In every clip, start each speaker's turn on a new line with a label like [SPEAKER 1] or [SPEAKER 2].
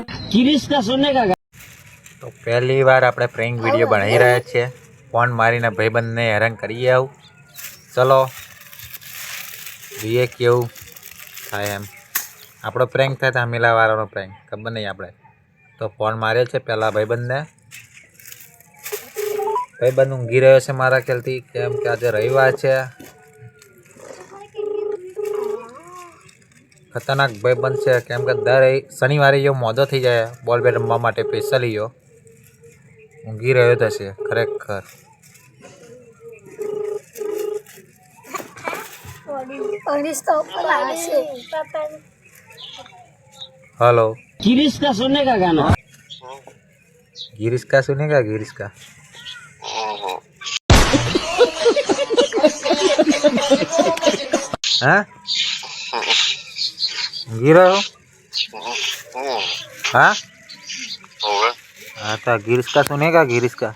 [SPEAKER 1] किसका सुनने का।
[SPEAKER 2] તો પહેલી વાર આપણે પ્રેન્ક વિડીયો બનાવી રહ્યા છીએ. ફોન મારીને ભાઈબંધને હેરાન કરીએ આવું. ચલો જોઈએ કેવું થાય એમ. આપણો પ્રેન્ક થાય તો હમીલા વાળાનો પ્રેન્ક ખબર નહીં આપણે તો ફોન માર્યો છે પહેલાં ભાઈબંધને. ભાઈબંધ ઊંઘી રહ્યો છે મારા ખ્યાલથી, કેમ કે આજે રવિવાર છે. ખતરનાક ભાઈબંધ છે, કેમ કે દર શનિવારે યો મોડો થઈ જાય બોલ બેટ રમવા માટે. સ્પેશિયલી યો ઊંઘી રહ્યો થશે ખરેખર. हेलो
[SPEAKER 1] गिरीश का सुनने का गाना।
[SPEAKER 2] गिरीश का सुनेगा गिरीश का हाँ गिरा हो हाँ हाँ तो गिरीश का सुनेगा गिरीश का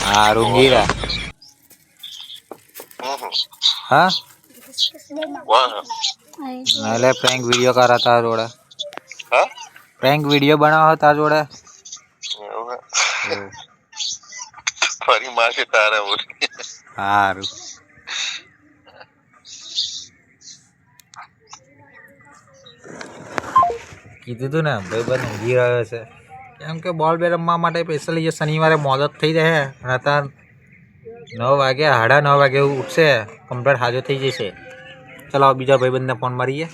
[SPEAKER 2] हाँ रूंगीरा हाँ नाले प्रैंक वीडियो कर रहा था जोड़े. प्रैंक वीडियो बनावा था जोड़े.
[SPEAKER 3] फरी मार के तारा बोल
[SPEAKER 2] हारू કીધું તું ને ભાઈબંધ ઊંઘી રહ્યો છે, કેમ કે બોલ બે રમવા માટે સ્પેશિયલી શનિવારે મોડો થઈ જાય અને અત્યારે 9 વાગે 9:30 વાગે ઉઠશે, કમ્પ્લીટ હાજર થઈ જશે. ચલો બીજા ભાઈબંધને ફોન મારીએ.